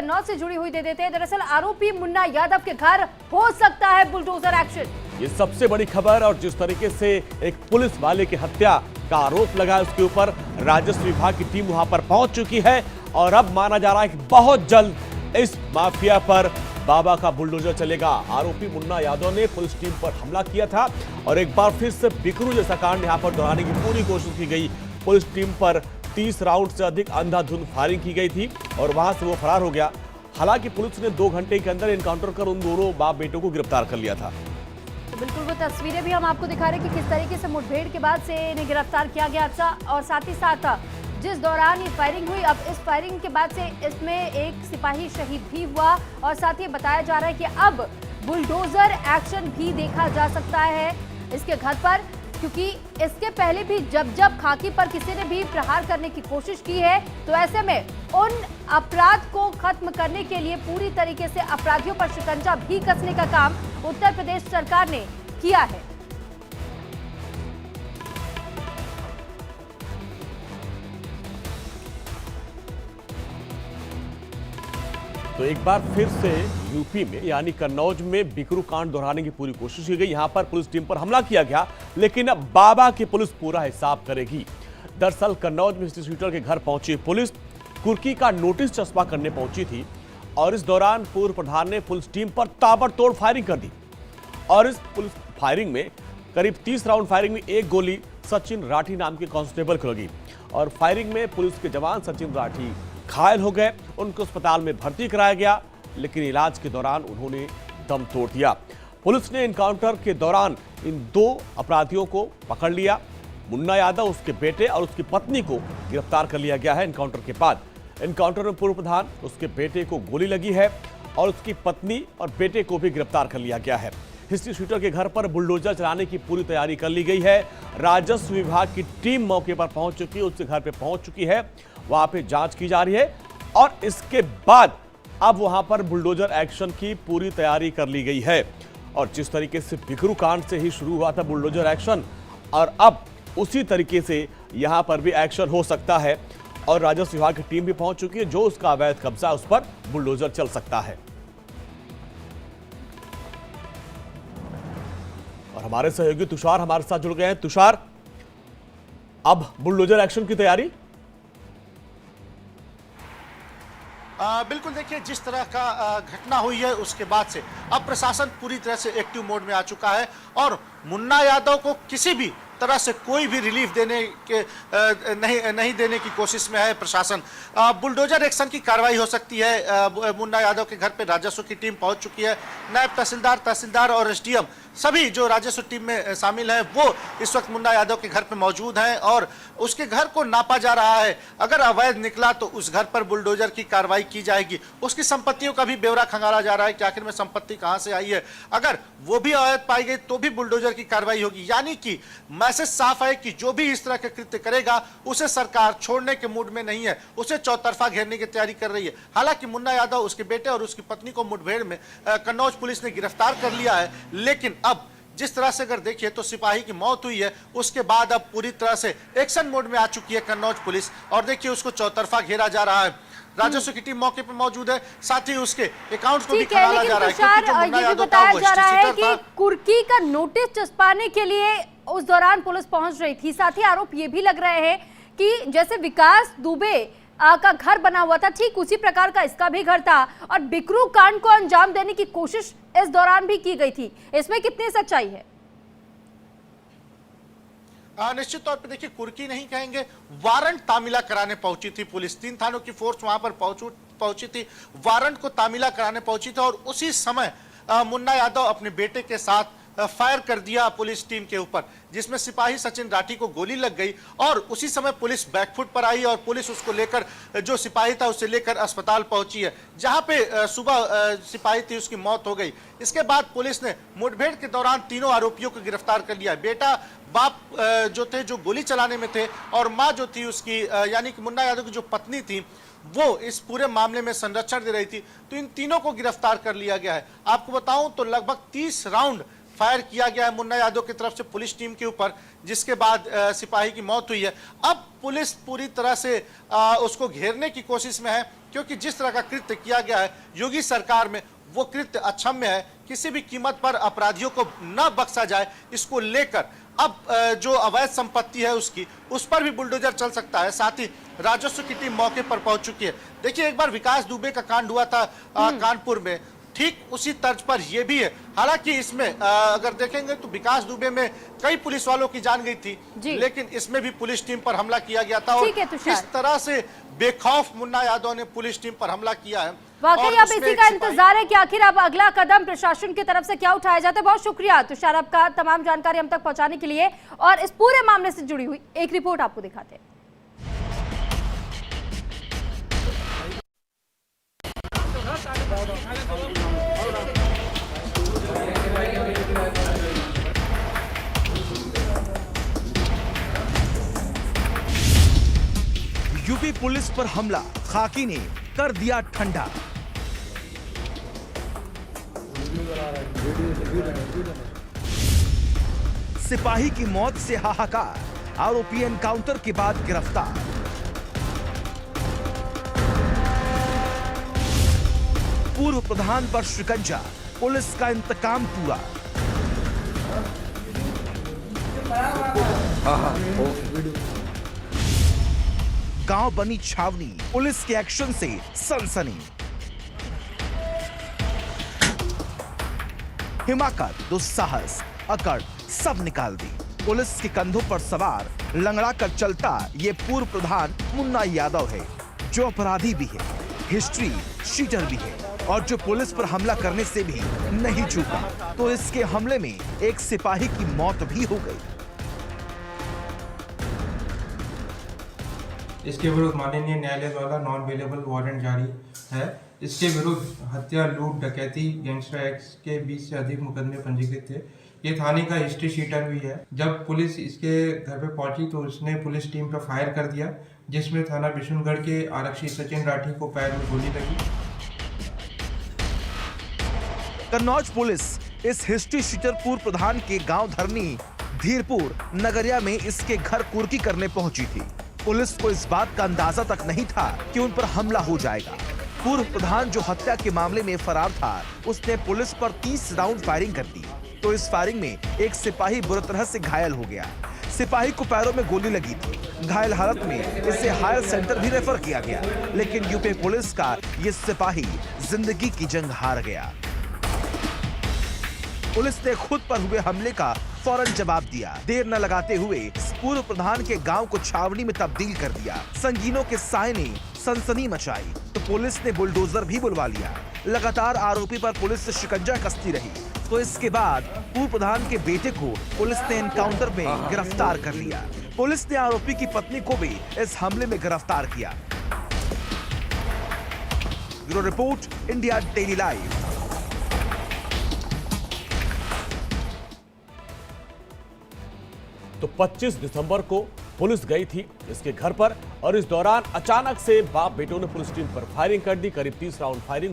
कन्नौज से जुड़ी हुई दे देते हैं। दरअसल आरोपी मुन्ना यादव के घर हो सकता है बुलडोजर एक्शन। ये सबसे बड़ी खबर। और जिस तरीके से एक पुलिस वाले की हत्या का आरोप लगा है, उसके ऊपर राजस्व विभाग की टीम वहां पर पहुंच चुकी है और अब माना जा रहा है कि बहुत जल्द इस माफिया पर बाबा का बुलडोजर चलेगा। आरोपी मुन्ना यादव ने पुलिस टीम पर हमला किया था और एक बार फिर से बिकरू जैसा कांड यहां पर दोहराने की पूरी कोशिश की गई। पुलिस टीम पर 30 राउंड से अधिक अंधाधुंध फायरिंग की गई थी और वहां से वो फरार हो गया। हालांकि पुलिस ने 2 घंटे के अंदर एनकाउंटर कर उन दोनों बाप बेटों को गिरफ्तार कर लिया था। तो बिल्कुल वो तस्वीरें भी हम आपको दिखा रहे हैं कि किस तरीके से मुठभेड़ के बाद से इन्हें गिरफ्तार किया गया था और साथ ही साथ जिस दौरान ये फायरिंग हुई, अब इस फायरिंग के बाद से इसमें एक सिपाही शहीद भी हुआ और साथ ही बताया जा रहा है कि अब बुलडोजर एक्शन भी देखा जा सकता है इसके घर पर, क्योंकि इसके पहले भी जब खाकी पर किसी ने भी प्रहार करने की कोशिश की है, तो ऐसे में उन अपराध को खत्म करने के लिए पूरी तरीके से अपराधियों पर शिकंजा भी कसने का काम उत्तर प्रदेश सरकार ने किया है। तो एक बार फिर से यूपी में यानी कन्नौज में बिकरू कांड दोहराने की पूरी कोशिश की गई। यहां पर पुलिस टीम पर हमला किया गया, लेकिन अब बाबा की पुलिस पूरा हिसाब करेगी। दरअसल कन्नौज में हिस्ट्री शीटर के घर पहुंची पुलिस कुर्की का नोटिस चस्पा करने पहुंची थी और इस दौरान पूर्व प्रधान ने पुलिस टीम पर ताबड़तोड़ फायरिंग कर दी और इस पुलिस फायरिंग में करीब 30 राउंड फायरिंग में एक गोली सचिन राठी नाम के कांस्टेबल को लगी और फायरिंग में पुलिस के जवान सचिन राठी घायल हो गए। उनको अस्पताल में भर्ती कराया गया, लेकिन इलाज के दौरान उन्होंने दम तोड़ दिया। पुलिस ने एनकाउंटर के दौरान इन 2 अपराधियों को पकड़ लिया। मुन्ना यादव, उसके बेटे और उसकी पत्नी को गिरफ्तार कर लिया गया है। एनकाउंटर के बाद एनकाउंटर में पूर्व प्रधान, उसके बेटे को गोली लगी है और उसकी पत्नी और बेटे को भी गिरफ्तार कर लिया गया है। हिस्ट्री शीटर के घर पर बुलडोजर चलाने की पूरी तैयारी कर ली गई है। राजस्व विभाग की टीम मौके पर पहुंच चुकी है, उसके घर पे पहुंच चुकी है, वहां पे जांच की जा रही है और इसके बाद अब वहां पर बुलडोजर एक्शन की पूरी तैयारी कर ली गई है। और जिस तरीके से बिकरू कांड से ही शुरू हुआ था बुलडोजर एक्शन, और अब उसी तरीके से यहां पर भी एक्शन हो सकता है और राजस्व विभाग की टीम भी पहुंच चुकी है। जो उसका अवैध कब्जा, उस पर बुलडोजर चल सकता है। और हमारे सहयोगी तुषार हमारे साथ जुड़ गए हैं। तुषार, अब बुलडोजर एक्शन की तैयारी? बिल्कुल, देखिए जिस तरह का घटना हुई है उसके बाद से अब प्रशासन पूरी तरह से एक्टिव मोड में आ चुका है और मुन्ना यादव को किसी भी तरह से कोई भी रिलीफ देने के नहीं देने की कोशिश में है प्रशासन। बुलडोजर एक्शन की कार्रवाई हो सकती है। मुन्ना यादव के घर पे राजस्व की टीम पहुंच चुकी है। नायब तहसीलदार और एसडीएम सभी जो राजस्व टीम में शामिल हैं वो इस वक्त मुन्ना यादव के घर पे मौजूद हैं और उसके घर को नापा जा रहा है। अगर अवैध निकला तो उस घर पर बुलडोजर की कार्रवाई की जाएगी। उसकी संपत्तियों का भी ब्यौरा खंगाला जा रहा है कि आखिर में संपत्ति कहां से आई है। अगर वो भी अवैध पाई गई तो भी बुलडोजर की कार्रवाई होगी। यानी कि मैसेज साफ है कि जो भी इस तरह के कृत्य करेगा उसे सरकार छोड़ने के मूड में नहीं है, उसे चौतरफा घेरने की तैयारी कर रही है। हालांकि मुन्ना यादव, उसके बेटे और उसकी पत्नी को मुठभेड़ में कन्नौज पुलिस ने गिरफ्तार कर लिया है, लेकिन अब जिस तरह से अगर देखिए तो सिपाही की मौत हुई है, उसके बाद अब पूरी तरह से एक्शन मोड में आ चुकी है कन्नौज पुलिस और देखिए उसको चौतरफा घेरा जा रहा है। राजस्व की टीम मौके पर मौजूद है, साथ ही उसके अकाउंट्स को भी खंगाला जा रहा है। ये भी बताया जा रहा है कि कुर्की का नोटिस चस्पाने के लिए उस दौरान पुलिस पहुंच रही थी। साथ ही आरोप ये भी लग रहे हैं कि जैसे विकास दुबे का घर बना हुआ था, ठीक उसी प्रकार का इसका भी घर था और बिकरू कांड को अंजाम देने की कोशिश इस दौरान भी की गई थी। इसमें कितनी सच्चाई है? निश्चित तौर पे देखिए, कुर्की नहीं कहेंगे, वारंट तामीला कराने पहुंची थी पुलिस। 3 थानों की फोर्स वहां पर पहुंची थी, वारंट को तामीला कराने पहुंची थी और उसी समय मुन्ना यादव अपने बेटे के साथ फायर कर दिया पुलिस टीम के ऊपर, जिसमें सिपाही सचिन राठी को गोली लग गई और उसी समय पुलिस बैकफुट पर आई और पुलिस उसको लेकर, जो सिपाही था उसे लेकर अस्पताल पहुंची है, जहां पे सुबह सिपाही थी उसकी मौत हो गई। इसके बाद पुलिस ने मुठभेड़ के दौरान तीनों आरोपियों को गिरफ्तार कर लिया। बेटा, बाप जो थे जो गोली चलाने में थे और माँ जो थी उसकी यानी कि मुन्ना यादव की जो पत्नी थी वो इस पूरे मामले में संरक्षण दे रही थी, तो इन तीनों को गिरफ्तार कर लिया गया है। आपको बताऊं तो लगभग 30 राउंड फायर किया गया है मुन्ना यादव की तरफ से पुलिस टीम के ऊपर, जिसके बाद सिपाही की मौत हुई है। अब पुलिस पूरी तरह से उसको घेरने की कोशिश में है, क्योंकि जिस तरह का कृत्य किया गया है योगी सरकार में, वो कृत्य अक्षम्य है। किसी भी कीमत पर अपराधियों को न बख्शा जाए, इसको लेकर अब जो अवैध संपत्ति है उसकी, उस पर भी बुलडोजर चल सकता है। साथ ही राजस्व की टीम मौके पर पहुंच चुकी है। देखिए, एक बार विकास दुबे का कांड हुआ था कानपुर में, ठीक उसी तर्ज पर यह भी है। हालांकि इसमें अगर देखेंगे तो विकास दुबे में कई पुलिस वालों की जान गई थी, लेकिन इसमें भी पुलिस टीम पर हमला किया गया था। और किस तरह से बेखौफ मुन्ना यादव ने पुलिस टीम पर हमला किया है, वाकई अब इसी का इंतजार है कि आखिर अब अगला कदम प्रशासन की तरफ से क्या उठाया जाता है। बहुत शुक्रिया तुषार आपका तमाम जानकारी हम तक पहुंचाने के लिए, और इस पूरे मामले से जुड़ी हुई एक रिपोर्ट आपको दिखाते हैं। यूपी पुलिस पर हमला, खाकी ने कर दिया ठंडा। सिपाही की मौत से हाहाकार, आरोपी एनकाउंटर के बाद गिरफ्तार। पूर्व प्रधान पर शिकंजा, पुलिस का इंतकाम पूरा। गांव बनी छावनी, पुलिस के एक्शन से सनसनी। हिमाकत, दुस्साहस, अकड़ सब निकाल दी। पुलिस के कंधों पर सवार लंगड़ा कर चलता ये पूर्व प्रधान मुन्ना यादव है, जो अपराधी भी है, हिस्ट्री शीटर भी है, और जो पुलिस पर हमला करने से भी नहीं चूका। तो इसके हमले में एक सिपाही की मौत भी हो गई। इसके विरुद्ध माननीय न्यायालय द्वारा नॉन अवेलेबल वारंट जारी है। इसके विरुद्ध हत्या, लूट, डकैती, गैंगस्टर एक्ट के 20 से अधिक मुकदमे पंजीकृत थे। ये थाने का हिस्ट्री शीटर भी है। जब पुलिस इसके घर पे पहुंची तो उसने पुलिस टीम पर फायर कर दिया, जिसमें थाना विशुनगढ़ के आरक्षी सचिन राठी को पैर में गोली लगी। कन्नौज पुलिस इस हिस्ट्री शीटर पूर्व प्रधान के गांव धरनी धीरपुर नगरिया में इसके घर कुर्की करने पहुंची थी। पुलिस को इस बात का अंदाजा तक नहीं था कि उन पर हमला हो जाएगा। पूर्व प्रधान जो हत्या के मामले में फरार था, उसने पुलिस पर 30 राउंड फायरिंग कर दी। तो इस फायरिंग में एक सिपाही बुरी तरह से घायल हो गया। सिपाही को पैरों में गोली लगी थी। घायल हालत में इसे हायर सेंटर भी रेफर किया गया, लेकिन यूपी पुलिस का ये सिपाही जिंदगी की जंग हार गया। पुलिस ने खुद पर हुए हमले का फौरन जवाब दिया। देर न लगाते हुए पूर्व प्रधान के गांव को छावनी में तब्दील कर दिया। संगीनों के साय ने सनसनी मचाई तो पुलिस ने बुलडोजर भी बुलवा लिया। लगातार आरोपी पर पुलिस शिकंजा कसती रही। तो इसके बाद पूर्व प्रधान के बेटे को पुलिस ने एनकाउंटर में गिरफ्तार कर लिया। पुलिस ने आरोपी की पत्नी को भी इस हमले में गिरफ्तार किया। Bureau report, India daily live. तो 25 दिसंबर को पुलिस गई थी इसके घर पर, और इस दौरान अचानक से बाप बेटों ने पुलिस टीम पर फायरिंग कर दी। करीब 30 राउंड फायरिंग